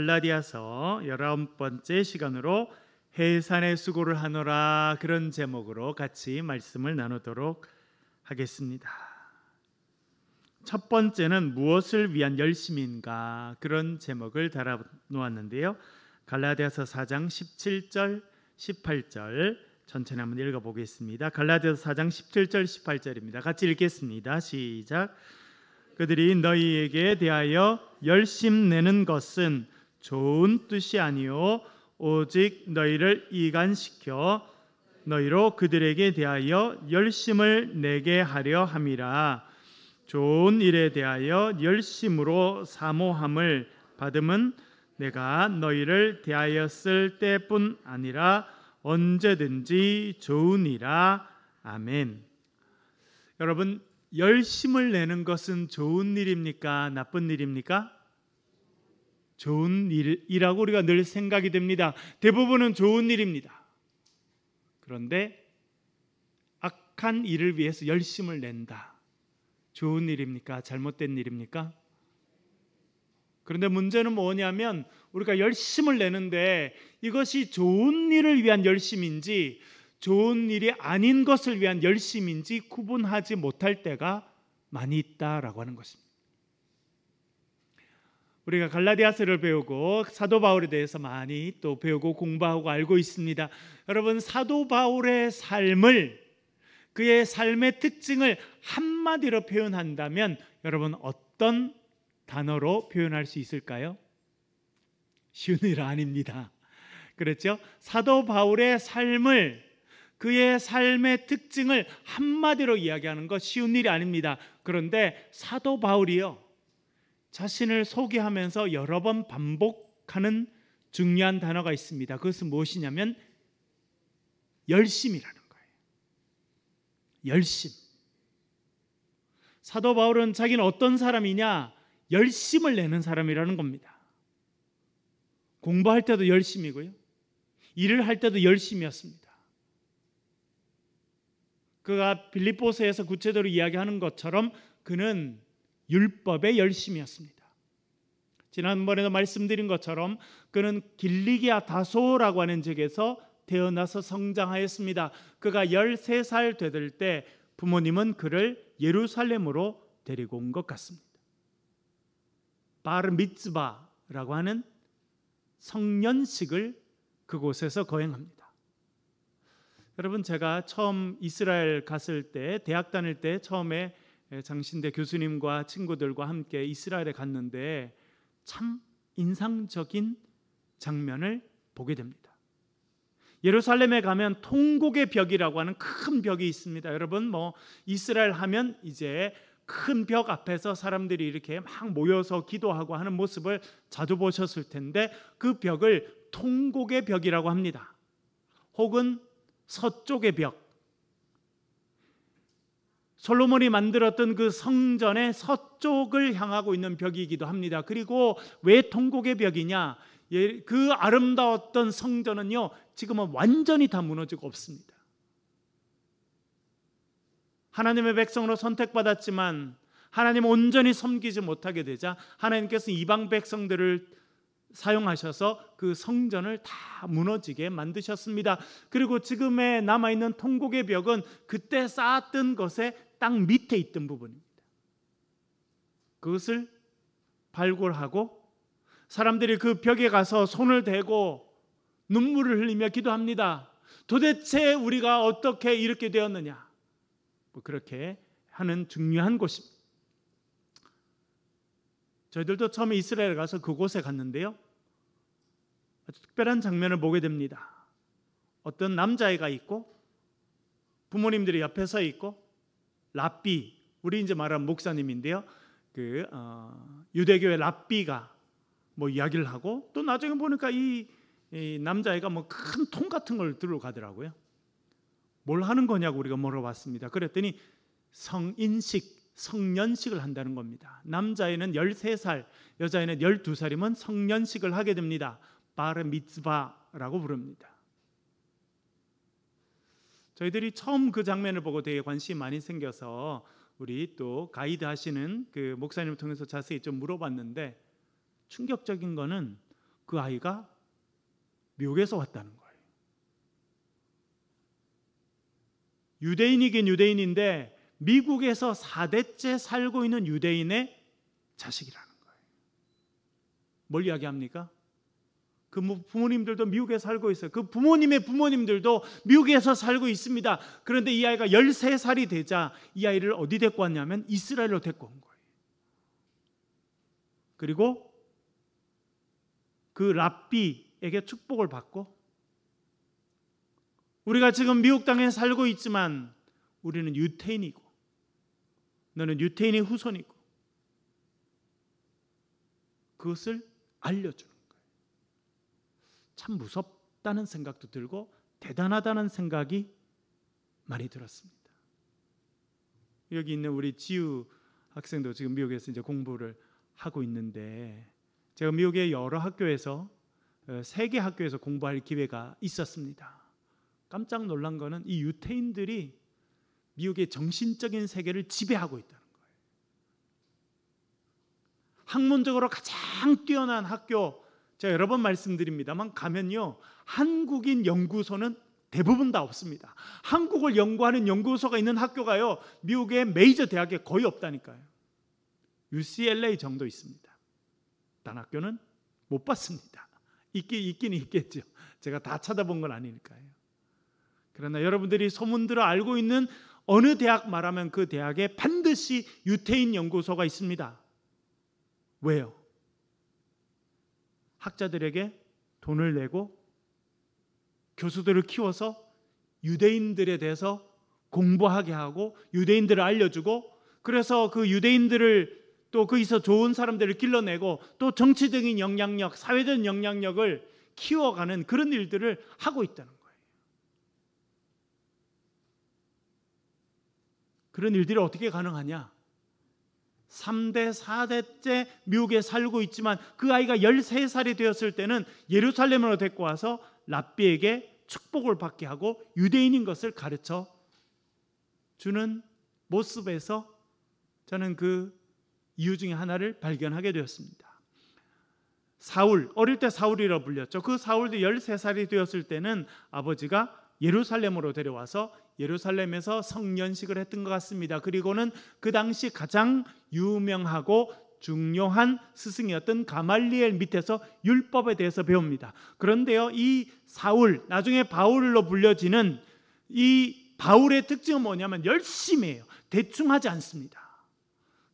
갈라디아서 11번째 시간으로 해산의 수고를 하노라, 그런 제목으로 같이 말씀을 나누도록 하겠습니다. 첫 번째는 무엇을 위한 열심인가, 그런 제목을 달아 놓았는데요. 갈라디아서 4장 17절 18절 전체를 한번 읽어보겠습니다. 갈라디아서 4장 17절 18절입니다. 같이 읽겠습니다. 시작. 그들이 너희에게 대하여 열심 내는 것은 좋은 뜻이 아니요 오직 너희를 이간시켜 너희로 그들에게 대하여 열심을 내게 하려 함이라. 좋은 일에 대하여 열심으로 사모함을 받음은 내가 너희를 대하였을 때뿐 아니라 언제든지 좋으니라. 아멘. 여러분, 열심을 내는 것은 좋은 일입니까? 나쁜 일입니까? 좋은 일이라고 우리가 늘 생각이 됩니다. 대부분은 좋은 일입니다. 그런데 악한 일을 위해서 열심을 낸다. 좋은 일입니까? 잘못된 일입니까? 그런데 문제는 뭐냐면 우리가 열심을 내는데 이것이 좋은 일을 위한 열심인지 좋은 일이 아닌 것을 위한 열심인지 구분하지 못할 때가 많이 있다라고 하는 것입니다. 우리가 갈라디아서를 배우고 사도 바울에 대해서 많이 또 배우고 공부하고 알고 있습니다. 여러분, 사도 바울의 삶을, 그의 삶의 특징을 한마디로 표현한다면 여러분 어떤 단어로 표현할 수 있을까요? 쉬운 일 아닙니다. 그렇죠? 사도 바울의 삶을, 그의 삶의 특징을 한마디로 이야기하는 것 쉬운 일이 아닙니다. 그런데 사도 바울이요, 자신을 소개하면서 여러 번 반복하는 중요한 단어가 있습니다. 그것은 무엇이냐면 열심이라는 거예요. 열심. 사도 바울은 자기는 어떤 사람이냐? 열심을 내는 사람이라는 겁니다. 공부할 때도 열심이고요, 일을 할 때도 열심이었습니다. 그가 빌립보서에서 구체적으로 이야기하는 것처럼 그는 율법의 열심이었습니다. 지난번에도 말씀드린 것처럼 그는 길리기아 다소라고 하는 지역에서 태어나서 성장하였습니다. 그가 13살 되들 때 부모님은 그를 예루살렘으로 데리고 온 것 같습니다. 바르 미츠바라고 하는 성년식을 그곳에서 거행합니다. 여러분, 제가 처음 이스라엘 갔을 때, 대학 다닐 때 처음에 장신대 교수님과 친구들과 함께 이스라엘에 갔는데 참 인상적인 장면을 보게 됩니다. 예루살렘에 가면 통곡의 벽이라고 하는 큰 벽이 있습니다. 여러분, 이스라엘 하면 이제 큰 벽 앞에서 사람들이 이렇게 막 모여서 기도하고 하는 모습을 자주 보셨을 텐데 그 벽을 통곡의 벽이라고 합니다. 혹은 서쪽의 벽, 솔로몬이 만들었던 그 성전의 서쪽을 향하고 있는 벽이기도 합니다. 그리고 왜 통곡의 벽이냐? 그 아름다웠던 성전은요, 지금은 완전히 다 무너지고 없습니다. 하나님의 백성으로 선택받았지만 하나님 온전히 섬기지 못하게 되자 하나님께서 이방 백성들을 사용하셔서 그 성전을 다 무너지게 만드셨습니다. 그리고 지금의 남아있는 통곡의 벽은 그때 쌓았던 것의 땅 밑에 있던 부분입니다. 그것을 발굴하고 사람들이 그 벽에 가서 손을 대고 눈물을 흘리며 기도합니다. 도대체 우리가 어떻게 이렇게 되었느냐? 그렇게 하는 중요한 곳입니다. 저희들도 처음에 이스라엘에 가서 그곳에 갔는데요, 아주 특별한 장면을 보게 됩니다. 어떤 남자애가 있고 부모님들이 옆에 서 있고 랍비, 우리 이제 말하는 목사님인데요, 유대교의 랍비가 이야기를 하고, 또 나중에 보니까 이 남자애가 큰 통 같은 걸 들고 가더라고요. 뭘 하는 거냐고 우리가 물어봤습니다. 그랬더니 성년식을 한다는 겁니다. 남자애는 13살, 여자애는 12살이면 성년식을 하게 됩니다. 바르 미츠바라고 부릅니다. 저희들이 처음 그 장면을 보고 되게 관심이 많이 생겨서 우리 또 가이드 하시는 그 목사님을 통해서 자세히 좀 물어봤는데, 충격적인 거는 그 아이가 미국에서 왔다는 거예요. 유대인이긴 유대인인데 미국에서 4대째 살고 있는 유대인의 자식이라는 거예요. 뭘 이야기합니까? 그 부모님들도 미국에 살고 있어요. 그 부모님의 부모님들도 미국에서 살고 있습니다. 그런데 이 아이가 13살이 되자 이 아이를 어디 데리고 왔냐면 이스라엘로 데리고 온 거예요. 그리고 그 랍비에게 축복을 받고, 우리가 지금 미국 땅에 살고 있지만 우리는 유태인이고 너는 유태인의 후손이고, 그것을 알려주는 거예요. 참 무섭다는 생각도 들고 대단하다는 생각이 많이 들었습니다. 여기 있는 우리 지우 학생도 지금 미국에서 이제 공부를 하고 있는데, 제가 미국의 여러 학교에서 3개 학교에서 공부할 기회가 있었습니다. 깜짝 놀란 거는 이 유태인들이 미국의 정신적인 세계를 지배하고 있다는 거예요. 학문적으로 가장 뛰어난 학교, 제가 여러 번 말씀드립니다만 가면요, 한국인 연구소는 대부분 다 없습니다. 한국을 연구하는 연구소가 있는 학교가요, 미국의 메이저 대학에 거의 없다니까요. UCLA 정도 있습니다. 다른 학교는 못 봤습니다. 있긴 있겠죠. 제가 다 찾아본 건 아니니까요. 그러나 여러분들이 소문들어 알고 있는 어느 대학 말하면 그 대학에 반드시 유태인 연구소가 있습니다. 왜요? 학자들에게 돈을 내고 교수들을 키워서 유대인들에 대해서 공부하게 하고 유대인들을 알려주고, 그래서 그 유대인들을 또 거기서 좋은 사람들을 길러내고 또 정치적인 영향력, 사회적 영향력을 키워가는 그런 일들을 하고 있다는 거예요. 그런 일들이 어떻게 가능하냐? 3대, 4대째 미국에 살고 있지만 그 아이가 13살이 되었을 때는 예루살렘으로 데리고 와서 랍비에게 축복을 받게 하고 유대인인 것을 가르쳐 주는 모습에서 저는 그 이유 중에 하나를 발견하게 되었습니다. 사울, 어릴 때 사울이라고 불렸죠. 그 사울도 13살이 되었을 때는 아버지가 예루살렘으로 데려와서 예루살렘에서 성년식을 했던 것 같습니다. 그리고는 그 당시 가장 유명하고 중요한 스승이었던 가말리엘 밑에서 율법에 대해서 배웁니다. 그런데요, 이 사울, 나중에 바울로 불려지는 이 바울의 특징은 뭐냐면 열심히 해요. 대충 하지 않습니다.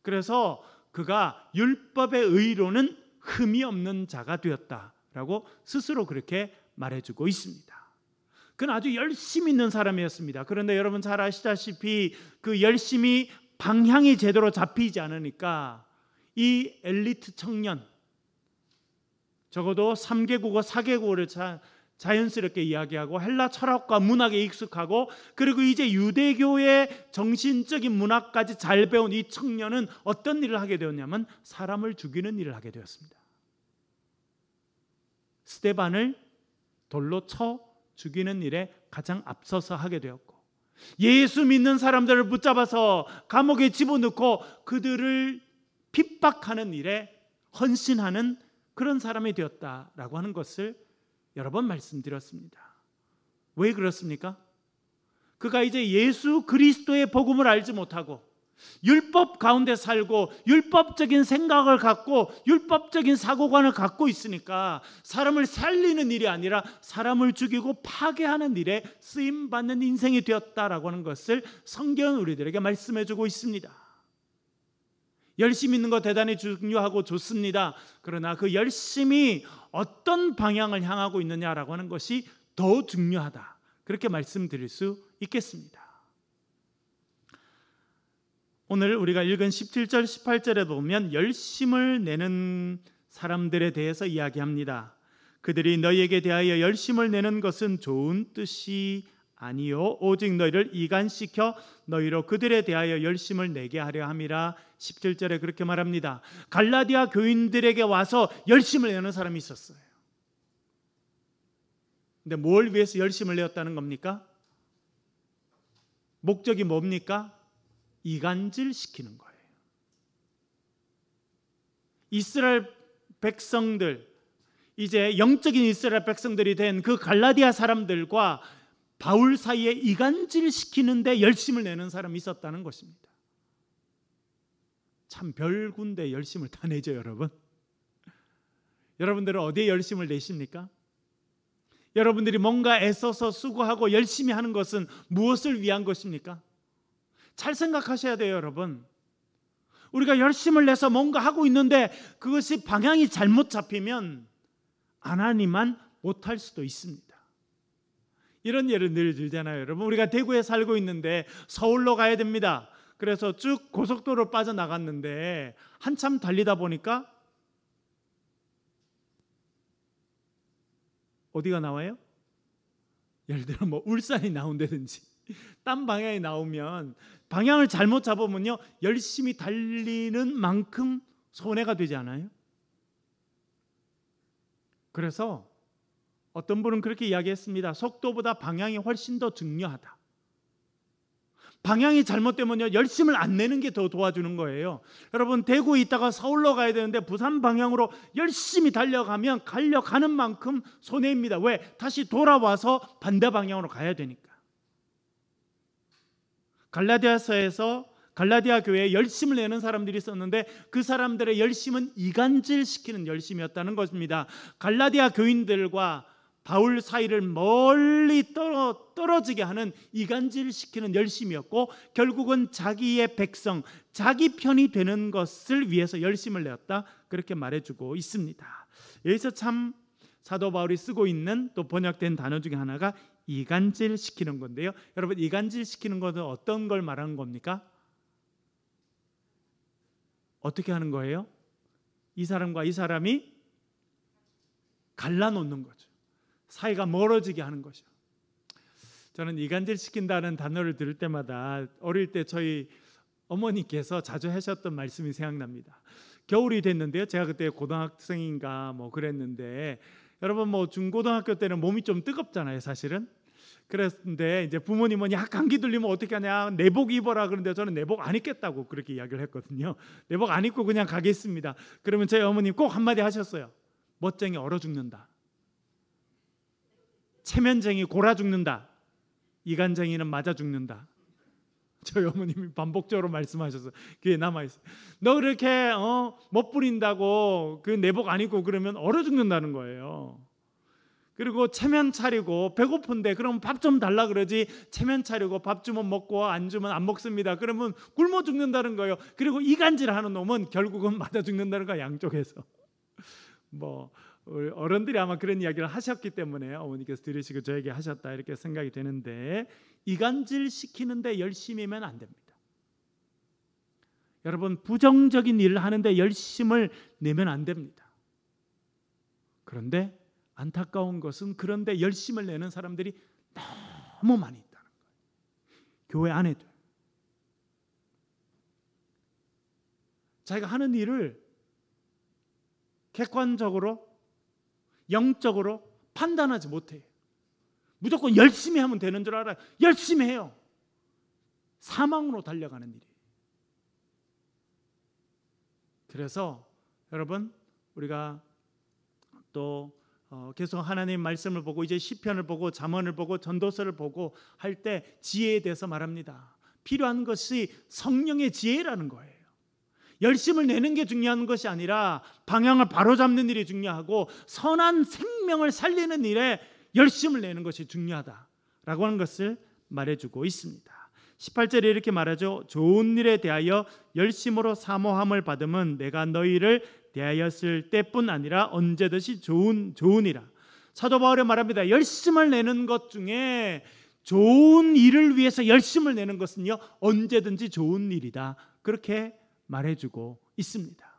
그래서 그가 율법의 의로는 흠이 없는 자가 되었다라고 스스로 그렇게 말해주고 있습니다. 그는 아주 열심히 있는 사람이었습니다. 그런데 여러분 잘 아시다시피 그 열심히 방향이 제대로 잡히지 않으니까 이 엘리트 청년, 적어도 3개국어 4개국어를 자연스럽게 이야기하고 헬라 철학과 문학에 익숙하고, 그리고 이제 유대교의 정신적인 문학까지 잘 배운 이 청년은 어떤 일을 하게 되었냐면 사람을 죽이는 일을 하게 되었습니다. 스데반을 돌로 쳐 죽이는 일에 가장 앞서서 하게 되었고, 예수 믿는 사람들을 붙잡아서 감옥에 집어넣고 그들을 핍박하는 일에 헌신하는 그런 사람이 되었다라고 하는 것을 여러 번 말씀드렸습니다. 왜 그렇습니까? 그가 이제 예수 그리스도의 복음을 알지 못하고 율법 가운데 살고 율법적인 생각을 갖고 율법적인 사고관을 갖고 있으니까 사람을 살리는 일이 아니라 사람을 죽이고 파괴하는 일에 쓰임받는 인생이 되었다라고 하는 것을 성경은 우리들에게 말씀해주고 있습니다. 열심히 있는 거 대단히 중요하고 좋습니다. 그러나 그 열심히 어떤 방향을 향하고 있느냐라고 하는 것이 더 중요하다, 그렇게 말씀드릴 수 있겠습니다. 오늘 우리가 읽은 17절 18절에 보면 열심을 내는 사람들에 대해서 이야기합니다. 그들이 너희에게 대하여 열심을 내는 것은 좋은 뜻이 아니요 오직 너희를 이간시켜 너희로 그들에 대하여 열심을 내게 하려 함이라. 17절에 그렇게 말합니다. 갈라디아 교인들에게 와서 열심을 내는 사람이 있었어요. 근데 뭘 위해서 열심을 내었다는 겁니까? 목적이 뭡니까? 이간질시키는 거예요. 이스라엘 백성들, 이제 영적인 이스라엘 백성들이 된 그 갈라디아 사람들과 바울 사이에 이간질시키는데 열심을 내는 사람이 있었다는 것입니다. 참 별군데 열심을 다 내죠, 여러분. 여러분들은 어디에 열심을 내십니까? 여러분들이 뭔가 애써서 수고하고 열심히 하는 것은 무엇을 위한 것입니까? 잘 생각하셔야 돼요, 여러분. 우리가 열심을 내서 뭔가 하고 있는데 그것이 방향이 잘못 잡히면 안 하니만 못할 수도 있습니다. 이런 예를 늘 들잖아요, 여러분. 우리가 대구에 살고 있는데 서울로 가야 됩니다. 그래서 쭉 고속도로를 빠져나갔는데 한참 달리다 보니까 어디가 나와요? 예를 들어 뭐 울산이 나온다든지 딴 방향이 나오면 방향을 잘못 잡으면요, 열심히 달리는 만큼 손해가 되지 않아요? 그래서 어떤 분은 그렇게 이야기했습니다. 속도보다 방향이 훨씬 더 중요하다. 방향이 잘못되면요, 열심을 안 내는 게 더 도와주는 거예요. 여러분, 대구에 있다가 서울로 가야 되는데 부산 방향으로 열심히 달려가면 가는 만큼 손해입니다. 왜? 다시 돌아와서 반대 방향으로 가야 되니까. 갈라디아서에서 갈라디아 교회에 열심을 내는 사람들이 있었는데 그 사람들의 열심은 이간질시키는 열심이었다는 것입니다. 갈라디아 교인들과 바울 사이를 멀리 떨어지게 하는 이간질시키는 열심이었고, 결국은 자기의 백성, 자기 편이 되는 것을 위해서 열심을 내었다, 그렇게 말해주고 있습니다. 여기서 참 사도 바울이 쓰고 있는 또 번역된 단어 중에 하나가 이간질시키는 건데요. 여러분, 이간질시키는 것은 어떤 걸 말하는 겁니까? 어떻게 하는 거예요? 이 사람과 이 사람이 갈라놓는 거죠. 사이가 멀어지게 하는 것이요. 저는 이간질시킨다는 단어를 들을 때마다 어릴 때 저희 어머니께서 자주 하셨던 말씀이 생각납니다. 겨울이 됐는데요, 제가 그때 고등학생인가 뭐 그랬는데, 여러분 뭐 중고등학교 때는 몸이 좀 뜨겁잖아요, 사실은. 그랬는데 이제 부모님은 야, 감기 들리면 어떻게 하냐, 내복 입어라. 그런데 저는 내복 안 입겠다고 그렇게 이야기를 했거든요. 내복 안 입고 그냥 가겠습니다. 그러면 저희 어머님 꼭 한마디 하셨어요. 멋쟁이 얼어 죽는다. 체면쟁이 골아 죽는다. 이간쟁이는 맞아 죽는다. 저희 어머님이 반복적으로 말씀하셔서 귀에 남아있어요. 너 그렇게 못 부린다고 그 내복 안 입고 그러면 얼어 죽는다는 거예요. 그리고 체면 차리고 배고픈데 그럼 밥 좀 달라 그러지, 체면 차리고 밥 주면 먹고 안 주면 안 먹습니다. 그러면 굶어 죽는다는 거예요. 그리고 이간질하는 놈은 결국은 맞아 죽는다는 거야, 양쪽에서. 뭐 어른들이 아마 그런 이야기를 하셨기 때문에 어머니께서 들으시고 저에게 하셨다, 이렇게 생각이 되는데, 이간질시키는데 열심이면 안 됩니다. 여러분, 부정적인 일을 하는데 열심을 내면 안 됩니다. 그런데 안타까운 것은 그런데 열심을 내는 사람들이 너무 많이 있다는 거예요. 교회 안에도. 자기가 하는 일을 객관적으로, 영적으로 판단하지 못해요. 무조건 열심히 하면 되는 줄 알아요. 열심히 해요. 사망으로 달려가는 일이에요. 그래서 여러분, 우리가 또 계속 하나님 말씀을 보고 이제 시편을 보고 잠언을 보고 전도서를 보고 할 때 지혜에 대해서 말합니다. 필요한 것이 성령의 지혜라는 거예요. 열심을 내는 게 중요한 것이 아니라 방향을 바로잡는 일이 중요하고 선한 생명을 살리는 일에 열심을 내는 것이 중요하다라고 하는 것을 말해주고 있습니다. 18절에 이렇게 말하죠. 좋은 일에 대하여 열심으로 사모함을 받으면 내가 너희를 대하였을 때뿐 아니라 언제든지 좋으니라. 사도 바울이 말합니다. 열심을 내는 것 중에 좋은 일을 위해서 열심을 내는 것은요, 언제든지 좋은 일이다, 그렇게 말해주고 있습니다.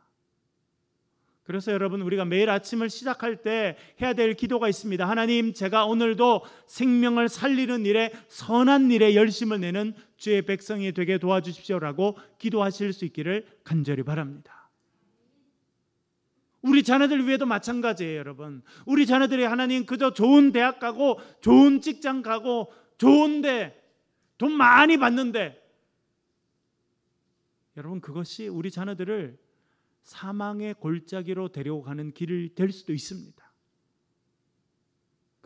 그래서 여러분, 우리가 매일 아침을 시작할 때 해야 될 기도가 있습니다. 하나님, 제가 오늘도 생명을 살리는 일에, 선한 일에 열심을 내는 주의 백성이 되게 도와주십시오라고 기도하실 수 있기를 간절히 바랍니다. 우리 자녀들 위해도 마찬가지예요, 여러분. 우리 자녀들이 하나님 그저 좋은 대학 가고 좋은 직장 가고 좋은데 돈 많이 받는데, 여러분, 그것이 우리 자녀들을 사망의 골짜기로 데려가는 길이 될 수도 있습니다.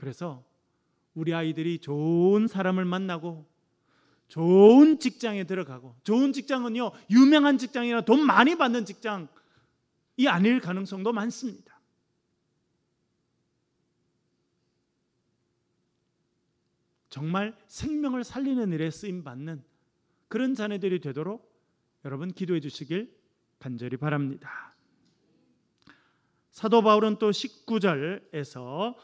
그래서 우리 아이들이 좋은 사람을 만나고 좋은 직장에 들어가고, 좋은 직장은요 유명한 직장이나 돈 많이 받는 직장이 아닐 가능성도 많습니다. 정말 생명을 살리는 일에 쓰임받는 그런 자녀들이 되도록 여러분 기도해 주시길 간절히 바랍니다. 사도 바울은 또 19절에서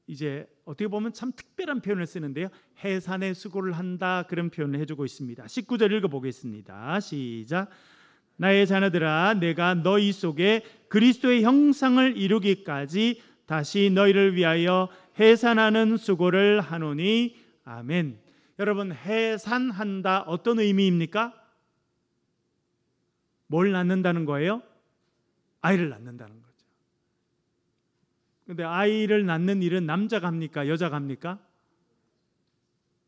이제 어떻게 보면 참 특별한 표현을 쓰는데요, 해산의 수고를 한다, 그런 표현을 해주고 있습니다. 19절 읽어보겠습니다. 시작. 나의 자녀들아, 내가 너희 속에 그리스도의 형상을 이루기까지 다시 너희를 위하여 해산하는 수고를 하노니 아멘. 여러분, 해산한다 어떤 의미입니까? 뭘 낳는다는 거예요? 아이를 낳는다는 거죠. 근데 아이를 낳는 일은 남자가 합니까? 여자가 합니까?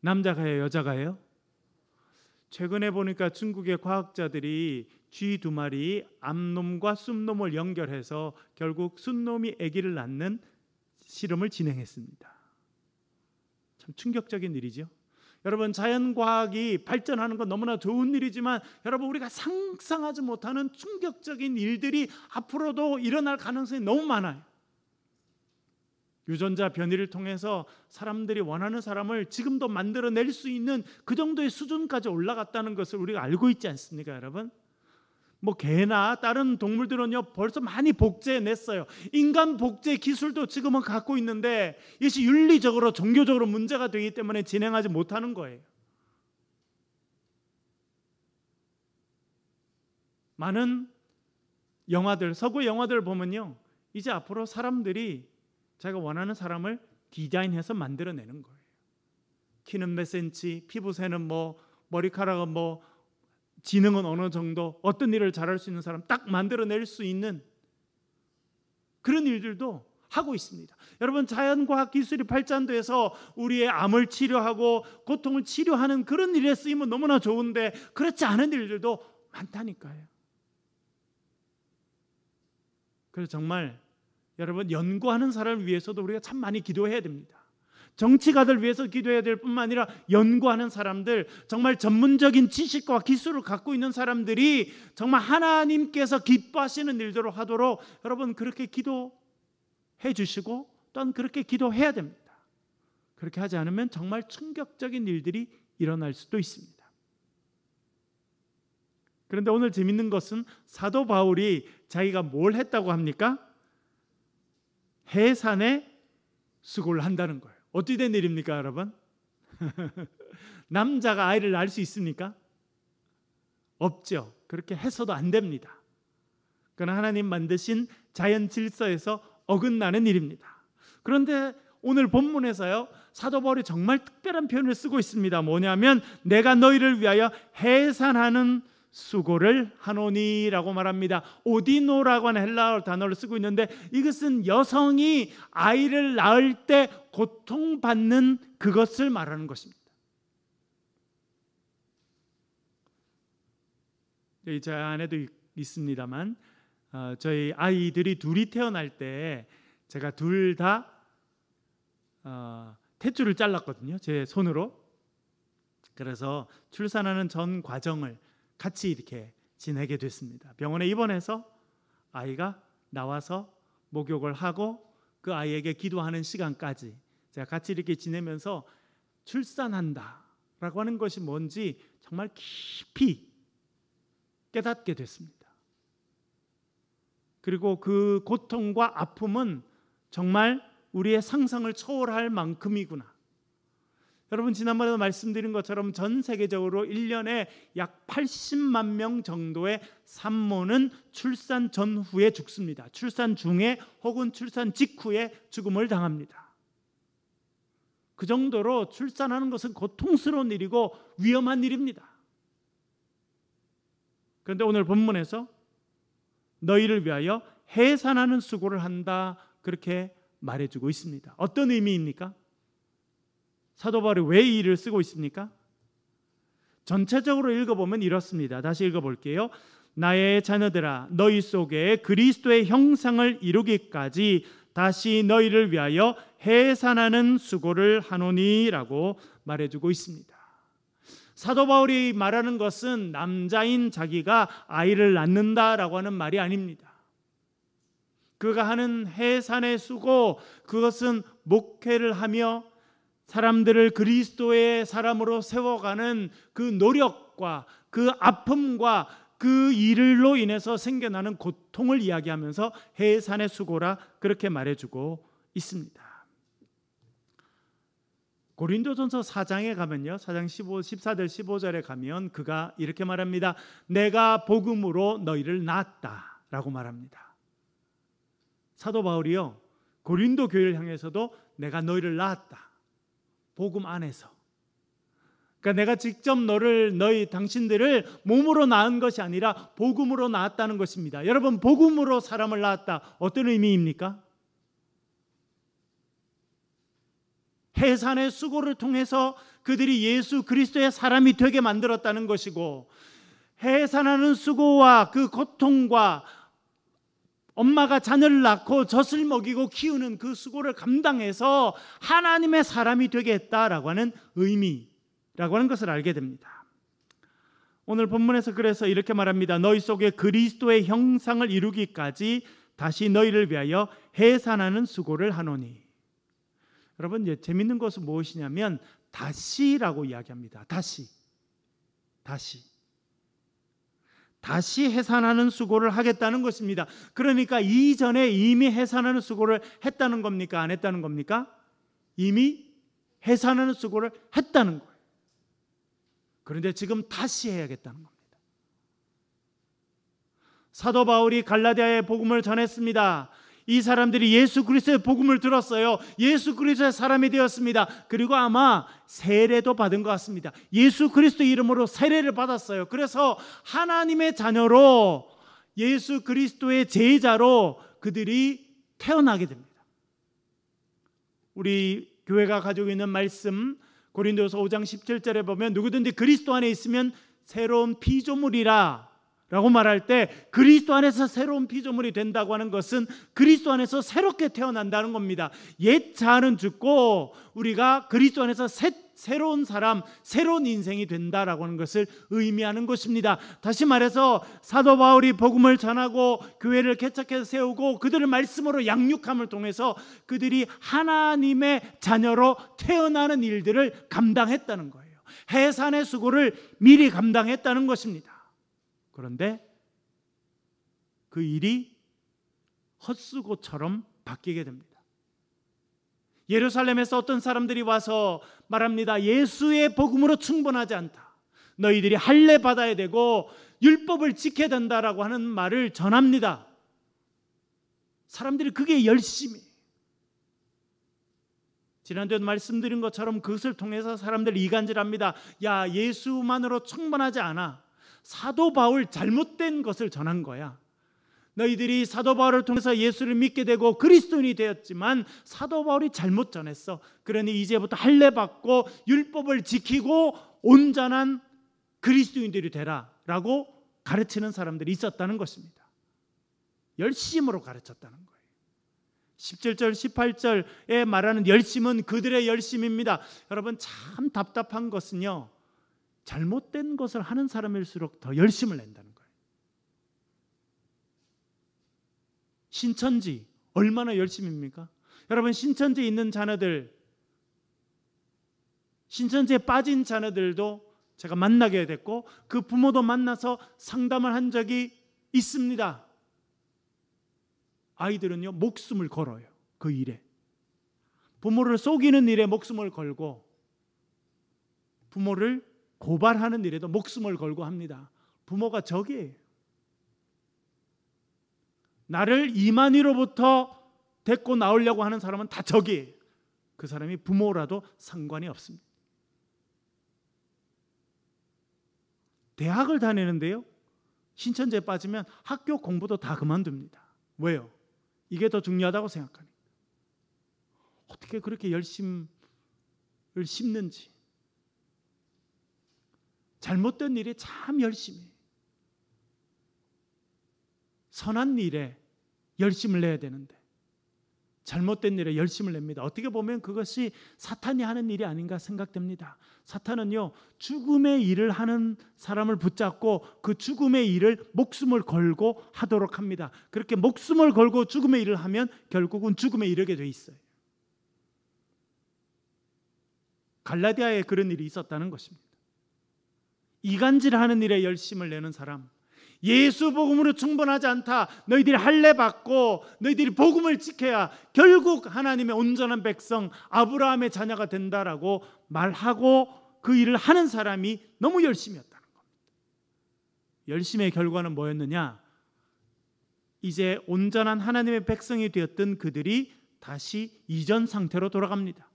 남자가 해요? 여자가 해요? 최근에 보니까 중국의 과학자들이 쥐 2마리 암놈과 순놈을 연결해서 결국 순놈이 아기를 낳는 실험을 진행했습니다. 참 충격적인 일이죠. 여러분, 자연과학이 발전하는 건 너무나 좋은 일이지만 여러분, 우리가 상상하지 못하는 충격적인 일들이 앞으로도 일어날 가능성이 너무 많아요. 유전자 변이를 통해서 사람들이 원하는 사람을 지금도 만들어낼 수 있는 그 정도의 수준까지 올라갔다는 것을 우리가 알고 있지 않습니까, 여러분? 뭐 개나 다른 동물들은요 벌써 많이 복제해냈어요. 인간 복제 기술도 지금은 갖고 있는데 이것이 윤리적으로 종교적으로 문제가 되기 때문에 진행하지 못하는 거예요. 많은 영화들, 서구 영화들 보면요, 이제 앞으로 사람들이 자기가 원하는 사람을 디자인해서 만들어내는 거예요. 키는 몇 센치, 피부새는 뭐, 머리카락은 뭐, 지능은 어느 정도, 어떤 일을 잘할 수 있는 사람 딱 만들어낼 수 있는 그런 일들도 하고 있습니다. 여러분, 자연과학 기술이 발전돼서 우리의 암을 치료하고 고통을 치료하는 그런 일에 쓰이면 너무나 좋은데 그렇지 않은 일들도 많다니까요. 그래서 정말 여러분, 연구하는 사람을 위해서도 우리가 참 많이 기도해야 됩니다. 정치가들 위해서 기도해야 될 뿐만 아니라 연구하는 사람들, 정말 전문적인 지식과 기술을 갖고 있는 사람들이 정말 하나님께서 기뻐하시는 일들을 하도록 여러분 그렇게 기도해 주시고 또한 그렇게 기도해야 됩니다. 그렇게 하지 않으면 정말 충격적인 일들이 일어날 수도 있습니다. 그런데 오늘 재밌는 것은 사도 바울이 자기가 뭘 했다고 합니까? 해산의 수고를 한다는 거예요. 어떻게 된 일입니까, 여러분? 남자가 아이를 낳을 수 있습니까? 없죠. 그렇게 해서도 안 됩니다. 그건 하나님 만드신 자연 질서에서 어긋나는 일입니다. 그런데 오늘 본문에서요, 사도 바울이 정말 특별한 표현을 쓰고 있습니다. 뭐냐면 내가 너희를 위하여 해산하는 수고를 하노니라고 말합니다. 오디노라고 하는 헬라어 단어를 쓰고 있는데 이것은 여성이 아이를 낳을 때 고통받는 그것을 말하는 것입니다. 여기 제 안에도 있습니다만 저희 아이들이 둘이 태어날 때 제가 둘 다 탯줄을 잘랐거든요, 제 손으로. 그래서 출산하는 전 과정을 같이 이렇게 지내게 됐습니다. 병원에 입원해서 아이가 나와서 목욕을 하고 그 아이에게 기도하는 시간까지 제가 같이 이렇게 지내면서 출산한다라고 하는 것이 뭔지 정말 깊이 깨닫게 됐습니다. 그리고 그 고통과 아픔은 정말 우리의 상상을 초월할 만큼이구나. 여러분, 지난번에도 말씀드린 것처럼 전 세계적으로 1년에 약 80만 명 정도의 산모는 출산 전후에 죽습니다. 출산 중에 혹은 출산 직후에 죽음을 당합니다. 그 정도로 출산하는 것은 고통스러운 일이고 위험한 일입니다. 그런데 오늘 본문에서 너희를 위하여 해산하는 수고를 한다, 그렇게 말해주고 있습니다. 어떤 의미입니까? 사도 바울이 왜 이 일을 쓰고 있습니까? 전체적으로 읽어보면 이렇습니다. 다시 읽어볼게요. 나의 자녀들아, 너희 속에 그리스도의 형상을 이루기까지 다시 너희를 위하여 해산하는 수고를 하노니라고 말해주고 있습니다. 사도 바울이 말하는 것은 남자인 자기가 아이를 낳는다라고 하는 말이 아닙니다. 그가 하는 해산의 수고, 그것은 목회를 하며 사람들을 그리스도의 사람으로 세워가는 그 노력과 그 아픔과 그 일로 인해서 생겨나는 고통을 이야기하면서 해산의 수고라 그렇게 말해주고 있습니다. 고린도전서 4장에 가면요, 4장 14절 15절에 가면 그가 이렇게 말합니다. 내가 복음으로 너희를 낳았다 라고 말합니다. 사도 바울이요, 고린도 교회를 향해서도 내가 너희를 낳았다, 복음 안에서. 그러니까 내가 직접 당신들을 몸으로 낳은 것이 아니라 복음으로 낳았다는 것입니다. 여러분, 복음으로 사람을 낳았다, 어떤 의미입니까? 해산의 수고를 통해서 그들이 예수 그리스도의 사람이 되게 만들었다는 것이고, 해산하는 수고와 그 고통과 엄마가 자녀를 낳고 젖을 먹이고 키우는 그 수고를 감당해서 하나님의 사람이 되게 했다라고 하는 의미라고 하는 것을 알게 됩니다. 오늘 본문에서 그래서 이렇게 말합니다. 너희 속에 그리스도의 형상을 이루기까지 다시 너희를 위하여 해산하는 수고를 하노니. 여러분, 이제 재밌는 것은 무엇이냐면 다시라고 이야기합니다. 다시 해산하는 수고를 하겠다는 것입니다. 그러니까 이전에 이미 해산하는 수고를 했다는 겁니까? 안 했다는 겁니까? 이미 해산하는 수고를 했다는 거예요. 그런데 지금 다시 해야겠다는 겁니다. 사도 바울이 갈라디아에 복음을 전했습니다. 이 사람들이 예수 그리스도의 복음을 들었어요. 예수 그리스도의 사람이 되었습니다. 그리고 아마 세례도 받은 것 같습니다. 예수 그리스도 이름으로 세례를 받았어요. 그래서 하나님의 자녀로, 예수 그리스도의 제자로 그들이 태어나게 됩니다. 우리 교회가 가지고 있는 말씀, 고린도서 5장 17절에 보면 누구든지 그리스도 안에 있으면 새로운 피조물이라 라고 말할 때, 그리스도 안에서 새로운 피조물이 된다고 하는 것은 그리스도 안에서 새롭게 태어난다는 겁니다. 옛 자아는 죽고 우리가 그리스도 안에서 새로운 사람, 새로운 인생이 된다라고 하는 것을 의미하는 것입니다. 다시 말해서 사도 바울이 복음을 전하고 교회를 개척해서 세우고 그들을 말씀으로 양육함을 통해서 그들이 하나님의 자녀로 태어나는 일들을 감당했다는 거예요. 해산의 수고를 미리 감당했다는 것입니다. 그런데 그 일이 헛수고처럼 바뀌게 됩니다. 예루살렘에서 어떤 사람들이 와서 말합니다. 예수의 복음으로 충분하지 않다. 너희들이 할례 받아야 되고 율법을 지켜야 된다라고 하는 말을 전합니다. 사람들이 그게 열심히, 지난주에 말씀드린 것처럼 그것을 통해서 사람들이 이간질합니다. 야, 예수만으로 충분하지 않아. 사도 바울 잘못된 것을 전한 거야. 너희들이 사도 바울을 통해서 예수를 믿게 되고 그리스도인이 되었지만 사도 바울이 잘못 전했어. 그러니 이제부터 할례 받고 율법을 지키고 온전한 그리스도인들이 되라 라고 가르치는 사람들이 있었다는 것입니다. 열심으로 가르쳤다는 거예요. 17절 18절에 말하는 열심은 그들의 열심입니다. 여러분, 참 답답한 것은요, 잘못된 것을 하는 사람일수록 더 열심을 낸다는 거예요. 신천지 얼마나 열심입니까? 여러분, 신천지에 있는 자녀들, 신천지에 빠진 자녀들도 제가 만나게 됐고 그 부모도 만나서 상담을 한 적이 있습니다. 아이들은요, 목숨을 걸어요. 그 일에, 부모를 속이는 일에 목숨을 걸고 부모를 고발하는 일에도 목숨을 걸고 합니다. 부모가 적이에요. 나를 이만희로부터 데리고 나오려고 하는 사람은 다 적이에요. 그 사람이 부모라도 상관이 없습니다. 대학을 다니는데요, 신천지에 빠지면 학교 공부도 다 그만둡니다. 왜요? 이게 더 중요하다고 생각하니까. 어떻게 그렇게 열심을 심는지. 잘못된 일에 참 열심히, 선한 일에 열심을 내야 되는데 잘못된 일에 열심을 냅니다. 어떻게 보면 그것이 사탄이 하는 일이 아닌가 생각됩니다. 사탄은요, 죽음의 일을 하는 사람을 붙잡고 그 죽음의 일을 목숨을 걸고 하도록 합니다. 그렇게 목숨을 걸고 죽음의 일을 하면 결국은 죽음에 이르게 돼 있어요. 갈라디아에 그런 일이 있었다는 것입니다. 이간질하는 일에 열심을 내는 사람, 예수 복음으로 충분하지 않다, 너희들이 할례 받고 너희들이 복음을 지켜야 결국 하나님의 온전한 백성 아브라함의 자녀가 된다라고 말하고 그 일을 하는 사람이 너무 열심히 했다는 겁니다. 열심의 결과는 뭐였느냐? 이제 온전한 하나님의 백성이 되었던 그들이 다시 이전 상태로 돌아갑니다.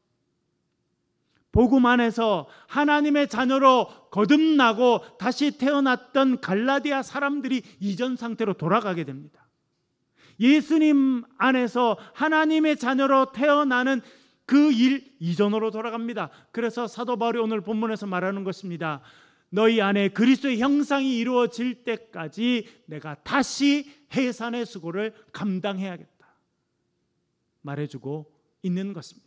복음 안에서 하나님의 자녀로 거듭나고 다시 태어났던 갈라디아 사람들이 이전 상태로 돌아가게 됩니다. 예수님 안에서 하나님의 자녀로 태어나는 그 일 이전으로 돌아갑니다. 그래서 사도 바울이 오늘 본문에서 말하는 것입니다. 너희 안에 그리스도의 형상이 이루어질 때까지 내가 다시 해산의 수고를 감당해야겠다 말해주고 있는 것입니다.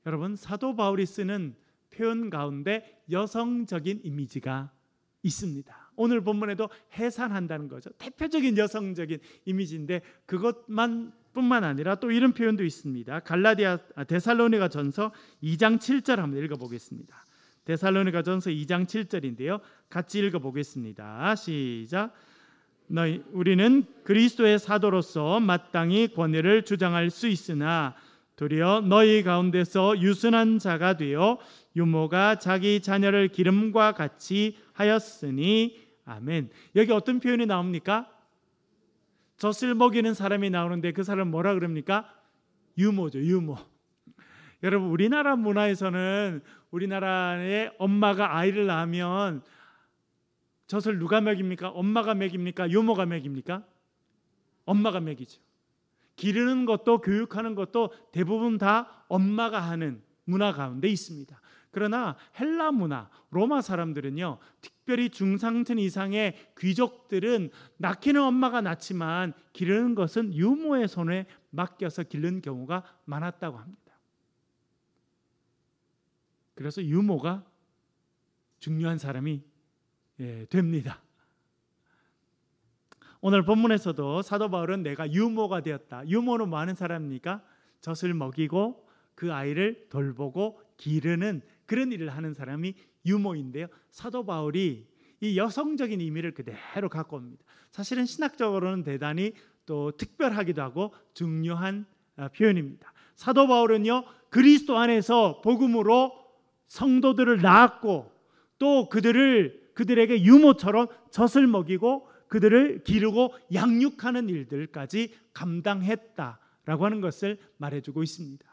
여러분, 사도 바울이 쓰는 표현 가운데 여성적인 이미지가 있습니다. 오늘 본문에도 해산한다는 거죠. 대표적인 여성적인 이미지인데 그것만 뿐만 아니라 또 이런 표현도 있습니다. 데살로니가 전서 2장 7절 한번 읽어보겠습니다. 데살로니가 전서 2장 7절인데요. 같이 읽어보겠습니다. 시작. 우리는 그리스도의 사도로서 마땅히 권위를 주장할 수 있으나 도리어 너희 가운데서 유순한 자가 되어 유모가 자기 자녀를 기름과 같이 하였으니 아멘. 여기 어떤 표현이 나옵니까? 젖을 먹이는 사람이 나오는데 그 사람 뭐라 그럽니까? 유모죠, 유모. 여러분, 우리나라 문화에서는 우리나라의 엄마가 아이를 낳으면 젖을 누가 먹입니까? 엄마가 먹입니까? 유모가 먹입니까? 엄마가 먹이죠. 기르는 것도 교육하는 것도 대부분 다 엄마가 하는 문화 가운데 있습니다. 그러나 헬라 문화, 로마 사람들은요, 특별히 중상층 이상의 귀족들은 낳기는 엄마가 낳지만 기르는 것은 유모의 손에 맡겨서 기르는 경우가 많았다고 합니다. 그래서 유모가 중요한 사람이 됩니다. 오늘 본문에서도 사도 바울은 내가 유모가 되었다. 유모는 뭐 하는 사람입니까? 젖을 먹이고 그 아이를 돌보고 기르는 그런 일을 하는 사람이 유모인데요. 사도 바울이 이 여성적인 의미를 그대로 갖고 옵니다. 사실은 신학적으로는 대단히 또 특별하기도 하고 중요한 표현입니다. 사도 바울은요, 그리스도 안에서 복음으로 성도들을 낳았고 또 그들에게 유모처럼 젖을 먹이고 그들을 기르고 양육하는 일들까지 감당했다라고 하는 것을 말해주고 있습니다.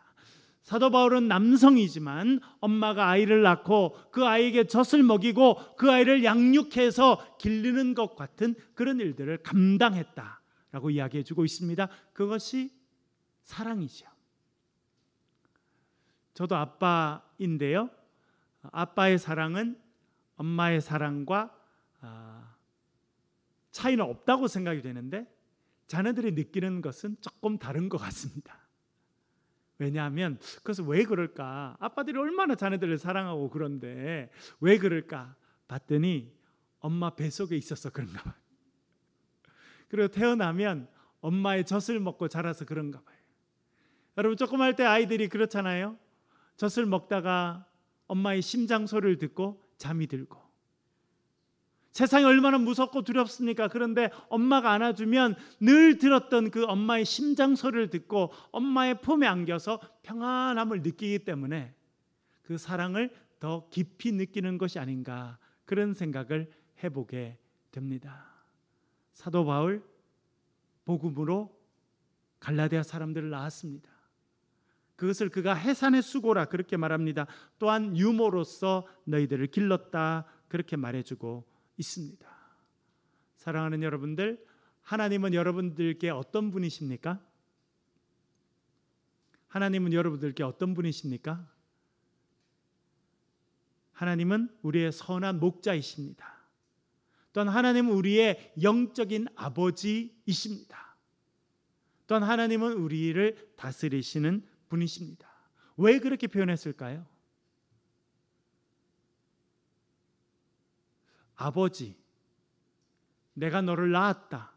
사도 바울은 남성이지만 엄마가 아이를 낳고 그 아이에게 젖을 먹이고 그 아이를 양육해서 기르는 것 같은 그런 일들을 감당했다라고 이야기해주고 있습니다. 그것이 사랑이죠. 저도 아빠인데요, 아빠의 사랑은 엄마의 사랑과 차이는 없다고 생각이 되는데 자녀들이 느끼는 것은 조금 다른 것 같습니다. 왜냐하면 그것은 왜 그럴까? 아빠들이 얼마나 자녀들을 사랑하고 그런데 왜 그럴까? 봤더니 엄마 뱃속에 있어서 그런가 봐요. 그리고 태어나면 엄마의 젖을 먹고 자라서 그런가 봐요. 여러분, 조금 할 때 아이들이 그렇잖아요. 젖을 먹다가 엄마의 심장 소리를 듣고 잠이 들고, 세상이 얼마나 무섭고 두렵습니까? 그런데 엄마가 안아주면 늘 들었던 그 엄마의 심장 소리를 듣고 엄마의 품에 안겨서 평안함을 느끼기 때문에 그 사랑을 더 깊이 느끼는 것이 아닌가, 그런 생각을 해보게 됩니다. 사도 바울, 복음으로 갈라디아 사람들을 낳았습니다. 그것을 그가 해산의 수고라 그렇게 말합니다. 또한 유모로서 너희들을 길렀다 그렇게 말해주고 있습니다. 사랑하는 여러분들, 하나님은 여러분들께 어떤 분이십니까? 하나님은 여러분들께 어떤 분이십니까? 하나님은 우리의 선한 목자이십니다. 또한 하나님은 우리의 영적인 아버지이십니다. 또한 하나님은 우리를 다스리시는 분이십니다. 왜 그렇게 표현했을까요? 아버지, 내가 너를 낳았다,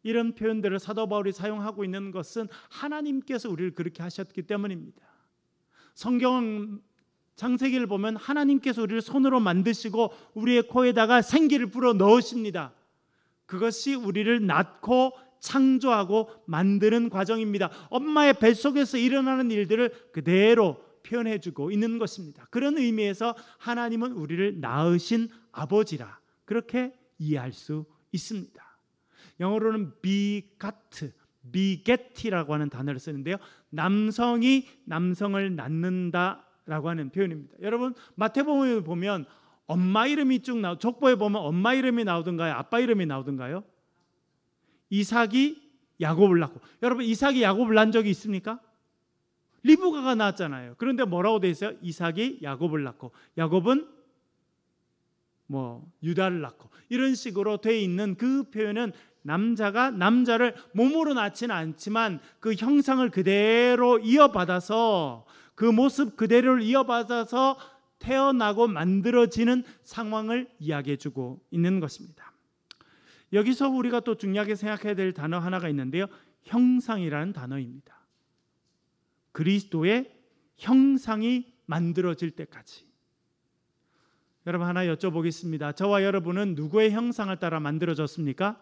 이런 표현들을 사도 바울이 사용하고 있는 것은 하나님께서 우리를 그렇게 하셨기 때문입니다. 성경 창세기를 보면 하나님께서 우리를 손으로 만드시고 우리의 코에다가 생기를 불어 넣으십니다. 그것이 우리를 낳고 창조하고 만드는 과정입니다. 엄마의 뱃속에서 일어나는 일들을 그대로 표현해주고 있는 것입니다. 그런 의미에서 하나님은 우리를 낳으신 아버지라 그렇게 이해할 수 있습니다. 영어로는 beget이라고 하는 단어를 쓰는데요, 남성이 남성을 낳는다라고 하는 표현입니다. 여러분, 마태복음에 보면 엄마 이름이 쭉 족보에 보면 엄마 이름이 나오던가요, 아빠 이름이 나오던가요? 이삭이 야곱을 낳고, 여러분 이삭이 야곱을 낳은 적이 있습니까? 리브가가 낳았잖아요. 그런데 뭐라고 돼 있어요? 이삭이 야곱을 낳고, 야곱은 유다를 낳고, 이런 식으로 돼 있는 그 표현은 남자가 남자를 몸으로 낳지는 않지만 그 형상을 그대로 이어받아서, 그 모습 그대로를 이어받아서 태어나고 만들어지는 상황을 이야기해주고 있는 것입니다. 여기서 우리가 또 중요하게 생각해야 될 단어 하나가 있는데요, 형상이라는 단어입니다. 그리스도의 형상이 만들어질 때까지. 여러분, 하나 여쭤보겠습니다. 저와 여러분은 누구의 형상을 따라 만들어졌습니까?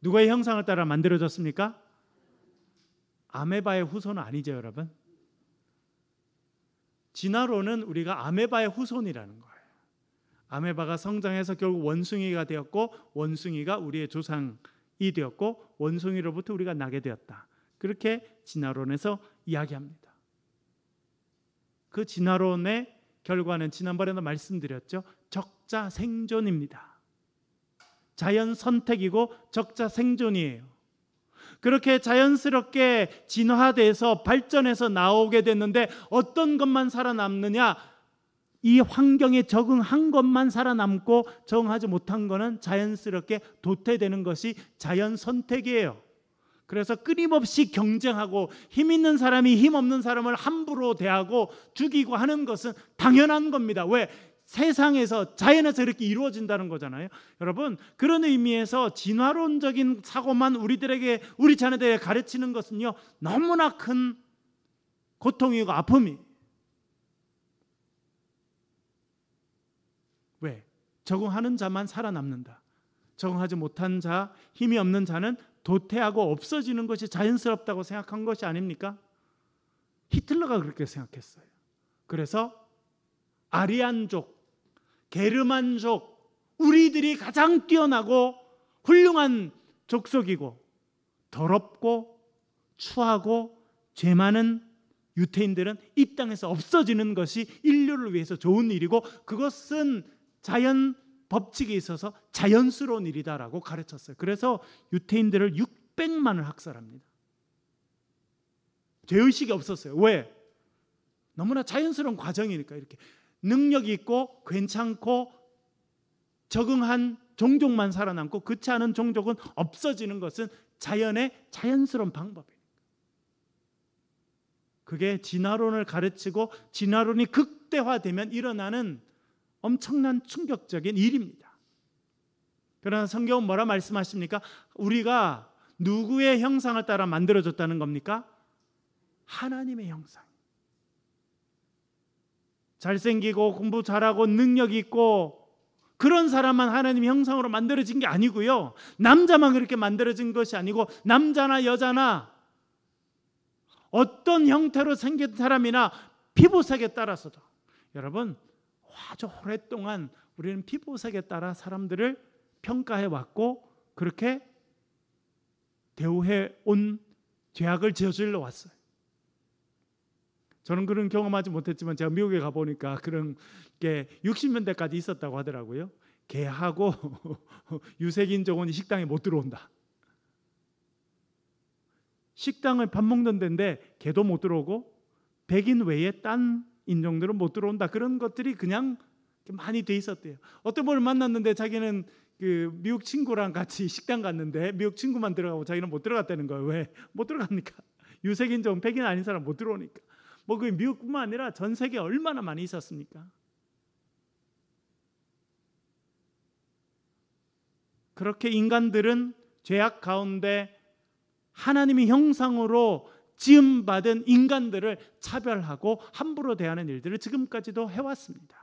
누구의 형상을 따라 만들어졌습니까? 아메바의 후손은 아니죠, 여러분. 진화론은 우리가 아메바의 후손이라는 거예요. 아메바가 성장해서 결국 원숭이가 되었고, 원숭이가 우리의 조상이 되었고, 원숭이로부터 우리가 나게 되었다. 그렇게 진화론에서 이야기합니다. 그 진화론의 결과는 지난번에도 말씀드렸죠, 적자 생존입니다. 자연 선택이고 적자 생존이에요. 그렇게 자연스럽게 진화돼서 발전해서 나오게 됐는데 어떤 것만 살아남느냐? 이 환경에 적응한 것만 살아남고 적응하지 못한 것은 자연스럽게 도태되는 것이 자연 선택이에요. 그래서 끊임없이 경쟁하고 힘 있는 사람이 힘 없는 사람을 함부로 대하고 죽이고 하는 것은 당연한 겁니다. 왜? 세상에서, 자연에서 이렇게 이루어진다는 거잖아요. 여러분, 그런 의미에서 진화론적인 사고만 우리들에게, 우리 자녀들에게 가르치는 것은요, 너무나 큰 고통이고 아픔이. 왜? 적응하는 자만 살아남는다. 적응하지 못한 자, 힘이 없는 자는 도태하고 없어지는 것이 자연스럽다고 생각한 것이 아닙니까? 히틀러가 그렇게 생각했어요. 그래서 아리안족, 게르만족, 우리들이 가장 뛰어나고 훌륭한 족속이고 더럽고 추하고 죄 많은 유태인들은 이 땅에서 없어지는 것이 인류를 위해서 좋은 일이고, 그것은 자연 법칙에 있어서 자연스러운 일이다라고 가르쳤어요. 그래서 유태인들을 600만을 학살합니다. 죄의식이 없었어요. 왜? 너무나 자연스러운 과정이니까. 이렇게 능력이 있고 괜찮고 적응한 종족만 살아남고 그렇지 않은 종족은 없어지는 것은 자연의 자연스러운 방법이에요. 그게 진화론을 가르치고 진화론이 극대화되면 일어나는 엄청난 충격적인 일입니다. 그러나 성경은 뭐라 말씀하십니까? 우리가 누구의 형상을 따라 만들어졌다는 겁니까? 하나님의 형상. 잘생기고 공부 잘하고 능력 있고 그런 사람만 하나님의 형상으로 만들어진 게 아니고요, 남자만 그렇게 만들어진 것이 아니고 남자나 여자나 어떤 형태로 생긴 사람이나 피부색에 따라서도, 여러분 아주 오랫동안 우리는 피부색에 따라 사람들을 평가해 왔고 그렇게 대우해 온 죄악을 저질러 왔어요. 저는 그런 경험하지 못했지만 제가 미국에 가보니까 그런 게 60년대까지 있었다고 하더라고요. 개하고 유색인종은 식당에 못 들어온다. 식당을 밥 먹는 데인데 개도 못 들어오고 백인 외에 딴 인종들은 못 들어온다. 그런 것들이 그냥 많이 돼 있었대요. 어떤 분을 만났는데 자기는 그 미국 친구랑 같이 식당 갔는데 미국 친구만 들어가고 자기는 못 들어갔다는 거예요. 왜? 못 들어갑니까? 유색인종 백인 아닌 사람 못 들어오니까. 뭐 그 미국뿐만 아니라 전 세계에 얼마나 많이 있었습니까? 그렇게 인간들은 죄악 가운데 하나님의 형상으로 지음받은 인간들을 차별하고 함부로 대하는 일들을 지금까지도 해왔습니다.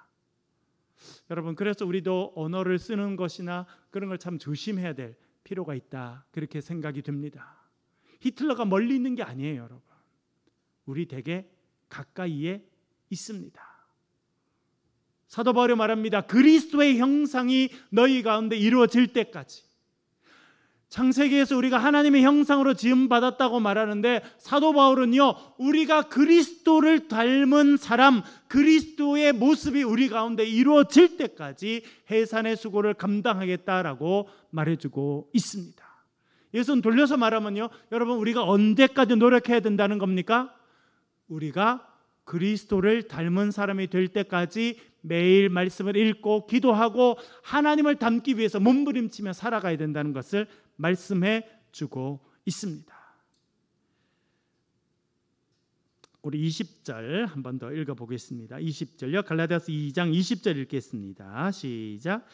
여러분, 그래서 우리도 언어를 쓰는 것이나 그런 걸 참 조심해야 될 필요가 있다, 그렇게 생각이 듭니다. 히틀러가 멀리 있는 게 아니에요, 여러분. 우리 되게 가까이에 있습니다. 사도 바울이 말합니다. 그리스도의 형상이 너희 가운데 이루어질 때까지. 창세기에서 우리가 하나님의 형상으로 지음받았다고 말하는데 사도 바울은요, 우리가 그리스도를 닮은 사람, 그리스도의 모습이 우리 가운데 이루어질 때까지 해산의 수고를 감당하겠다라고 말해주고 있습니다. 이것은 돌려서 말하면요, 여러분, 우리가 언제까지 노력해야 된다는 겁니까? 우리가 그리스도를 닮은 사람이 될 때까지 매일 말씀을 읽고 기도하고 하나님을 닮기 위해서 몸부림치며 살아가야 된다는 것을 말씀해 주고 있습니다. 우리 20절 한 번 더 읽어보겠습니다. 20절요. 갈라디아서 2장 20절 읽겠습니다. 시작.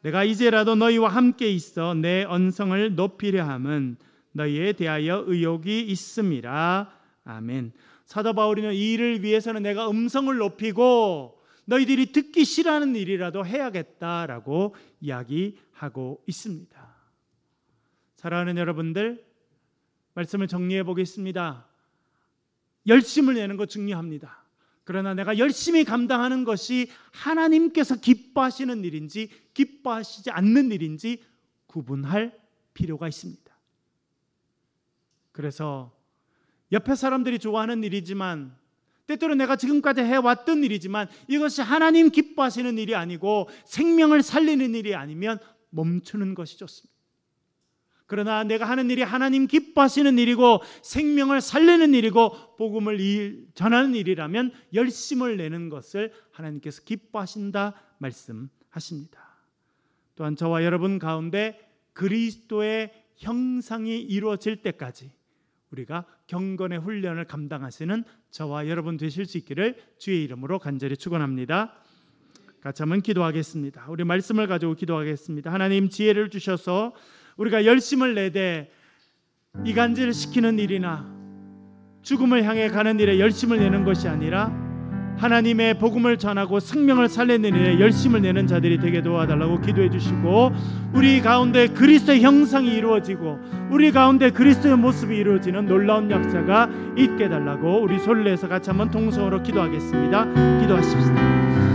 내가 이제라도 너희와 함께 있어 내 언성을 높이려 함은 너희에 대하여 의욕이 있음이라. 아멘. 사도 바울이는 이 일을 위해서는 내가 음성을 높이고 너희들이 듣기 싫어하는 일이라도 해야겠다라고 이야기하고 있습니다. 사랑하는 여러분들, 말씀을 정리해 보겠습니다. 열심을 내는 것 중요합니다. 그러나 내가 열심히 감당하는 것이 하나님께서 기뻐하시는 일인지 기뻐하시지 않는 일인지 구분할 필요가 있습니다. 그래서 옆에 사람들이 좋아하는 일이지만, 때때로 내가 지금까지 해왔던 일이지만 이것이 하나님 기뻐하시는 일이 아니고 생명을 살리는 일이 아니면 멈추는 것이 좋습니다. 그러나 내가 하는 일이 하나님 기뻐하시는 일이고 생명을 살리는 일이고 복음을 전하는 일이라면 열심을 내는 것을 하나님께서 기뻐하신다 말씀하십니다. 또한 저와 여러분 가운데 그리스도의 형상이 이루어질 때까지 우리가 경건의 훈련을 감당하시는 저와 여러분 되실 수 있기를 주의 이름으로 간절히 축원합니다. 같이 한번 기도하겠습니다. 우리 말씀을 가지고 기도하겠습니다. 하나님, 지혜를 주셔서 우리가 열심을 내되 이간질을 시키는 일이나 죽음을 향해 가는 일에 열심을 내는 것이 아니라 하나님의 복음을 전하고 생명을 살리는 일에 열심을 내는 자들이 되게 도와달라고 기도해 주시고, 우리 가운데 그리스도의 형상이 이루어지고 우리 가운데 그리스도의 모습이 이루어지는 놀라운 역사가 있게 달라고 우리 소리를 내서 같이 한번 통성으로 기도하겠습니다. 기도하십시다.